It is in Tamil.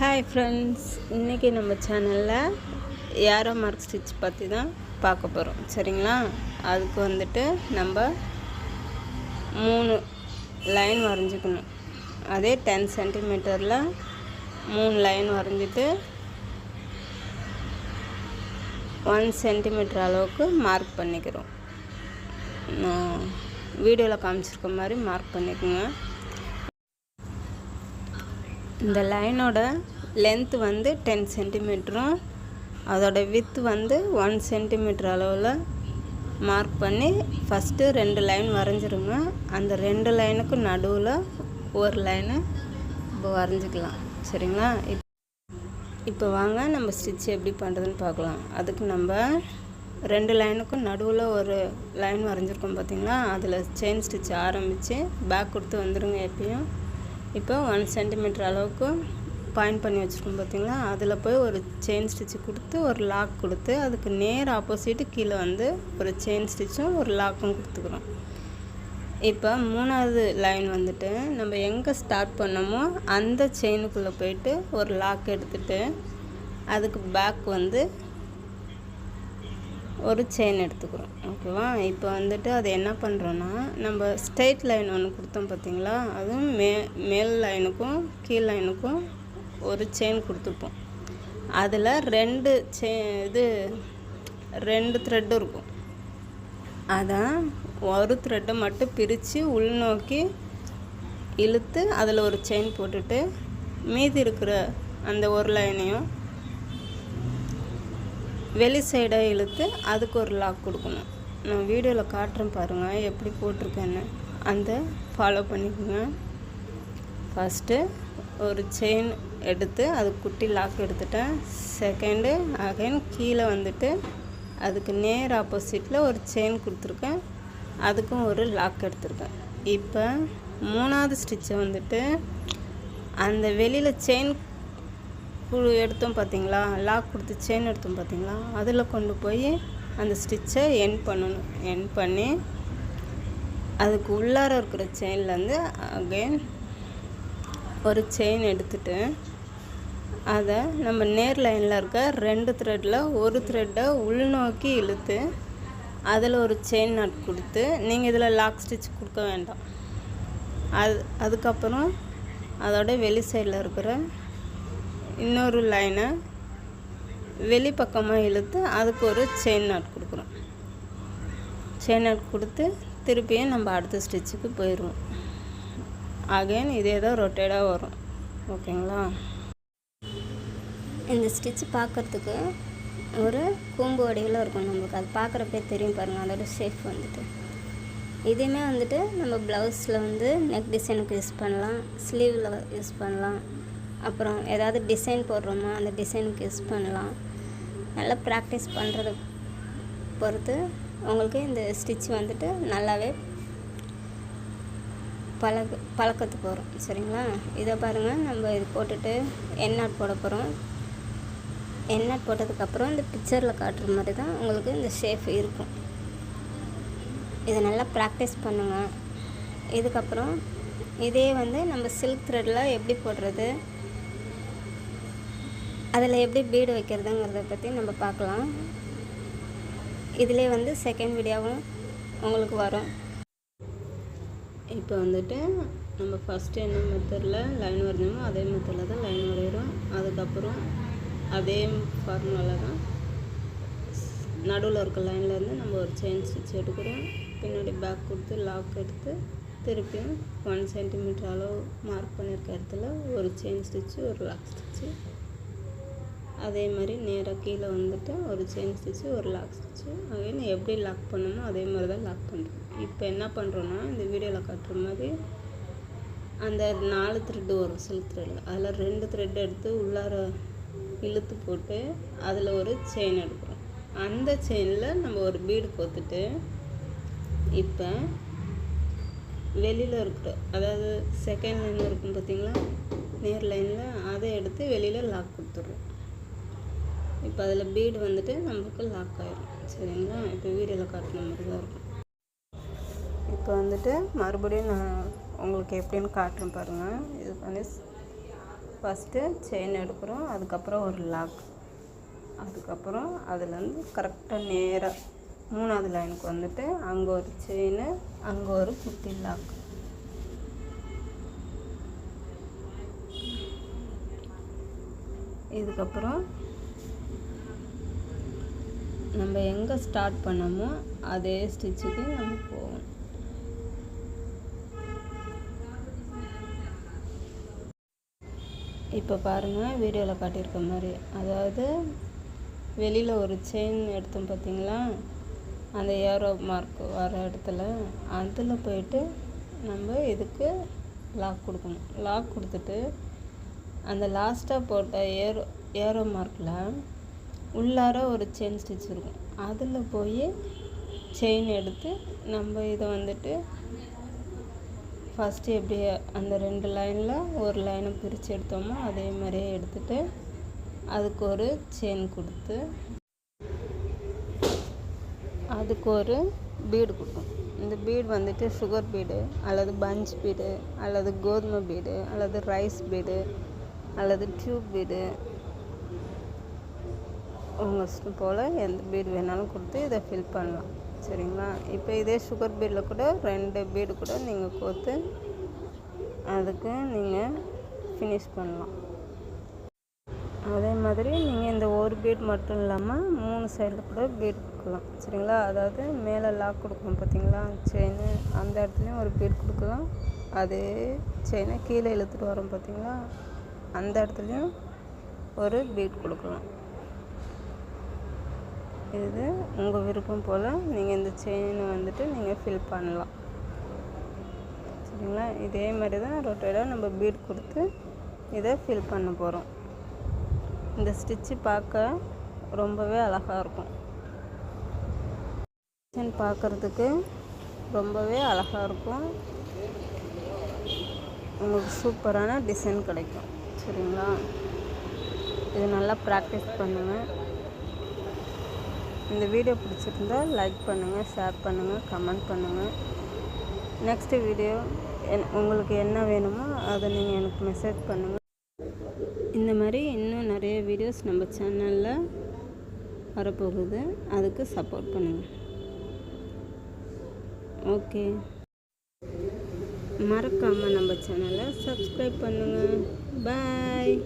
ஹாய் ஃப்ரெண்ட்ஸ், இன்றைக்கி நம்ம சேனலில் ஏரோ மார்க் ஸ்டிச் பற்றி தான் பார்க்க போகிறோம். சரிங்களா? அதுக்கு வந்துட்டு நம்ம 3 லைன் வரைஞ்சிக்கணும். அதே 10 சென்டிமீட்டரில் 3 லைன் வரைஞ்சிட்டு 1 சென்டிமீட்டர் அளவுக்கு மார்க் பண்ணிக்கிறோம். நான் வீடியோவில் காமிச்சிருக்க மாதிரி மார்க் பண்ணிக்கோங்க. இந்த லைனோட லென்த்து வந்து 10 சென்டிமீட்டரும் அதோட வித்து வந்து 1 சென்டிமீட்டர் அளவில் மார்க் பண்ணி ஃபஸ்ட்டு 2 லைன் வரைஞ்சிருங்க. அந்த 2 லைனுக்கு நடுவில் ஒரு லைனு இப்போ வரைஞ்சிக்கலாம். சரிங்களா? இப்போ வாங்க நம்ம ஸ்டிச் எப்படி பண்ணுறதுன்னு பார்க்கலாம். அதுக்கு நம்ம 2 லைனுக்கும் நடுவில் ஒரு லைன் வரைஞ்சிருக்கோம் பார்த்திங்களா? அதில் செயின் ஸ்டிச் ஆரம்பித்து பேக் கொடுத்து வந்துடுங்க எப்பயும். இப்போ 1 சென்டிமீட்டர் அளவுக்கு பாயிண்ட் பண்ணி வச்சுருக்கோம் பார்த்திங்களா? அதில் போய் ஒரு செயின் ஸ்டிச்சு கொடுத்து ஒரு லாக் கொடுத்து அதுக்கு நேர் ஆப்போசிட்டு கீழே வந்து ஒரு செயின் ஸ்டிச்சும் ஒரு லாக்கும் கொடுத்துக்கிறோம். இப்போ 3வது லைன் வந்துட்டு நம்ம எங்கே ஸ்டார்ட் பண்ணோமோ அந்த செயினுக்குள்ளே போயிட்டு ஒரு லாக் எடுத்துகிட்டு அதுக்கு பேக் வந்து ஒரு செயின் எடுத்துக்கிறோம். ஓகேவா? இப்போ வந்துட்டு அது என்ன பண்ணுறோன்னா, நம்ம ஸ்ட்ரெயிட் லைன் ஒன்று கொடுத்தோம் பார்த்திங்களா? அதுவும் மேல் லைனுக்கும் கீழ் லைனுக்கும் ஒரு செயின் கொடுத்துருப்போம். அதில் 2 த்ரெட்டு இருக்கும். அதான் ஒரு த்ரெட்டை மட்டும் பிரித்து உள்நோக்கி இழுத்து அதில் ஒரு செயின் போட்டுட்டு மீதி இருக்கிற அந்த ஒரு லைனையும் வெளி சைடாக இழுத்து அதுக்கு ஒரு லாக் கொடுக்கணும். நான் வீடியோவில் காட்டுறேன் பாருங்கள் எப்படி போட்டிருக்கேன்னு. அந்த ஃபாலோ பண்ணிக்கோங்க. ஃபஸ்ட்டு ஒரு செயின் எடுத்து அது குட்டி லாக் எடுத்துட்டேன். செகண்டு அகைன் கீழே வந்துட்டு அதுக்கு நேர் ஆப்போசிட்டில் ஒரு செயின் கொடுத்துருக்கேன். அதுக்கும் ஒரு லாக் எடுத்துருக்கேன். இப்போ 3வது ஸ்டிச்சை வந்துட்டு அந்த வெளியில் செயின் எடுத்தோம் பார்த்திங்களா? லாக் கொடுத்து செயின் எடுத்தோம் பார்த்திங்களா? அதில் கொண்டு போய் அந்த ஸ்டிச்சை எண்ட் பண்ணணும். எண்ட் பண்ணி அதுக்கு உள்ளார இருக்கிற செயின்லேருந்து அகைன் ஒரு செயின் எடுத்துட்டு அதை நம்ம நேர் லைனில் இருக்க 2 த்ரெட்டில் ஒரு த்ரெட்டை உள்நோக்கி இழுத்து அதில் ஒரு செயின் நட் கொடுத்து, நீங்கள் இதில் லாக் ஸ்டிச் கொடுக்க வேண்டாம். அதுக்கப்புறம் அதோட வெளி சைடில் இருக்கிற இன்னொரு லைனை வெளி பக்கமாக இழுத்து அதுக்கு ஒரு செயின் நாட் கொடுக்குறோம். செயின் நாட் கொடுத்து திருப்பியும் நம்ம அடுத்த ஸ்டிச்சுக்கு போயிடுவோம். அகைன் இதே தான் ரொட்டேடாக வரும். ஓகேங்களா? இந்த ஸ்டிச் பார்க்குறதுக்கு ஒரு கூம்பு வடிவில் இருக்கும். நம்மளுக்கு அது பார்க்குறப்பே தெரியும் பாருங்கள், அதோட ஷேப் வந்துட்டு. இதையுமே வந்துட்டு நம்ம ப்ளவுஸில் வந்து நெக் டிசைனுக்கு யூஸ் பண்ணலாம், ஸ்லீவில் யூஸ் பண்ணலாம். அப்புறம் ஏதாவது டிசைன் போடுறோமா அந்த டிசைனுக்கு யூஸ் பண்ணலாம். நல்லா ப்ராக்டிஸ் பண்ணுறத பொறுத்து இந்த ஸ்டிச் வந்துட்டு நல்லாவே பழக்கத்துக்கு வரும். சரிங்களா? இதை பாருங்கள், நம்ம இது போட்டுட்டு எண்ணாட் போட போகிறோம். எண்ணாட் போட்டதுக்கப்புறம் இந்த பிக்சரில் காட்டுற மாதிரி தான் உங்களுக்கு இந்த ஷேப் இருக்கும். இதை நல்லா ப்ராக்டிஸ் பண்ணுங்கள். இதுக்கப்புறம் இதே வந்து நம்ம சில்க் த்ரெட்டில் எப்படி போடுறது, அதில் எப்படி பீடு வைக்கிறதுங்கிறத பற்றி நம்ம பார்க்கலாம். இதிலே வந்து செகண்ட் வீடியோவும் உங்களுக்கு வரும். இப்போ வந்துட்டு நம்ம ஃபஸ்ட்டு என்ன மெத்தடில் லைன் வரைஞ்சோமோ அதே மெத்தடில் தான் லைன் வரைகிறோம். அதுக்கப்புறம் அதே ஃபார்முலாவில் தான் நடுவில் இருக்க லைன்லேருந்து நம்ம ஒரு செயின் ஸ்டிச் எடுக்கிறோம். பின்னாடி பேக் கொடுத்து லாக் எடுத்து திருப்பியும் 1 சென்டிமீட்டர் அளவு மார்க் பண்ணியிருக்க இடத்துல ஒரு செயின் ஸ்டிச்சு ஒரு லாக் ஸ்டிச்சு, அதே மாதிரி நேராக கீழே வந்துட்டு ஒரு செயின் ஸ்டிச்சு ஒரு லாக் ஸ்டிச்சு. அகைன் எப்படி லாக் பண்ணணுமோ அதே மாதிரி தான் லாக் பண்ணுறோம். இப்போ என்ன பண்ணுறோன்னா, இந்த வீடியோவில் காட்டுற மாதிரி அந்த 4 த்ரெட்டு வரும் சில்க் த்ரெட்டில். அதில் 2 த்ரெட் எடுத்து உள்ளார இழுத்து போட்டு அதில் ஒரு செயின் எடுக்கிறோம். அந்த செயினில் நம்ம ஒரு பீடு கோத்துட்டு இப்போ வெளியில் இருக்கிற, அதாவது செகண்ட் லைனில் இருக்கும் பார்த்திங்களா நேர் லைனில், அதை எடுத்து வெளியில் லாக் கொடுத்துட்றோம். இப்போ அதில் பீடு வந்துட்டு நம்மளுக்கு லாக் ஆகிடும். சரிங்களா? இப்போ வீடியோவில் காட்டுற மாதிரி தான் இருக்கும். இப்போ வந்துட்டு மறுபடியும் நான் உங்களுக்கு எப்படின்னு காட்டுறேன் பாருங்கள். இது வந்து ஃபஸ்ட்டு செயின் எடுக்கிறோம், அதுக்கப்புறம் ஒரு லாக், அதுக்கப்புறம் அதுலேருந்து கரெக்டாக நேராக 3வது லைனுக்கு வந்துட்டு அங்கே ஒரு செயின், அங்கே ஒரு குட்டி லாக். இதுக்கப்புறம் நம்ம எங்கே ஸ்டார்ட் பண்ணோமோ அதே ஸ்டிச்சுக்கு நம்ம போவோம். இப்போ பாருங்கள், வீடியோவில் காட்டியிருக்க மாதிரி, அதாவது வெளியில் ஒரு செயின் எடுத்தோம் பார்த்தீங்களா, அந்த ஏரோ மார்க் வர இடத்துல அதில் போயிட்டு நம்ம இதுக்கு லாக் கொடுக்கணும். லாக் கொடுத்துட்டு அந்த லாஸ்ட்டாக போட்ட ஏரோ மார்க்கில் உள்ளார ஒரு செயின் ஸ்டிச் இருக்கும், அதில் போய் செயின் எடுத்து நம்ம இதை வந்துட்டு ஃபஸ்ட்டு எப்படி அந்த 2 லைனில் ஒரு லைனை பிரித்து எடுத்தோமோ அதே மாதிரியே எடுத்துகிட்டு அதுக்கு ஒரு செயின் கொடுத்து அதுக்கு ஒரு பீடு கொடுக்கும். இந்த பீடு வந்துட்டு சுகர் பீடு அல்லது பஞ்ச் பீடு அல்லது கோதுமை பீடு அல்லது ரைஸ் பீடு அல்லது டியூப் பீடு, உங்கள் இஷ்டம் போல் எந்த பீடு வேணாலும் கொடுத்து இதை ஃபில் பண்ணலாம். சரிங்களா? இப்போ இதே சுகர் பீடில் கூட 2 பீடு கூட நீங்கள் கோர்த்து அதுக்கு நீங்கள் ஃபினிஷ் பண்ணலாம். அதே மாதிரி நீங்கள் இந்த ஒரு பீட் மட்டும் இல்லாமல் 3 சைடில் கூட பீட் கொடுக்கலாம். சரிங்களா? அதாவது மேலே லாக் கொடுக்கணும் பார்த்தீங்களா செயின், அந்த இடத்துலையும் ஒரு பீட் கொடுக்கலாம். அதே செயினை கீழே இழுத்துட்டு வரோம் பார்த்தீங்களா, அந்த இடத்துலையும் ஒரு பீட் கொடுக்கலாம். இது உங்கள் விருப்பம் போல் நீங்கள் இந்த செயினை வந்துட்டு நீங்கள் ஃபில் பண்ணலாம். சரிங்களா? இதே மாதிரி தான் ரொட்டேட்டாக நம்ம பீட் கொடுத்து இதை ஃபில் பண்ண போகிறோம். இந்த ஸ்டிச்சு பார்க்க ரொம்பவே அழகாக இருக்கும். டிசைன் பார்க்குறதுக்கு ரொம்பவே அழகாக இருக்கும். உங்களுக்கு சூப்பரான டிசைன் கிடைக்கும். சரிங்களா? இது நல்லா ப்ராக்டிஸ் பண்ணுங்கள். இந்த வீடியோ பிடிச்சிருந்தால் லைக் பண்ணுங்கள், ஷேர் பண்ணுங்கள், கமெண்ட் பண்ணுங்கள். நெக்ஸ்ட்டு வீடியோ உங்களுக்கு என்ன வேணுமோ அதை நீங்கள் எனக்கு மெசேஜ் பண்ணுங்கள். இந்த மாதிரி இன்னும் நிறைய வீடியோஸ் நம்ம சேனலில் வரப்போகுது, அதுக்கு சப்போர்ட் பண்ணுங்கள். ஓகே, மறக்காமல் நம்ம சேனலை சப்ஸ்கிரைப் பண்ணுங்கள். பாய்.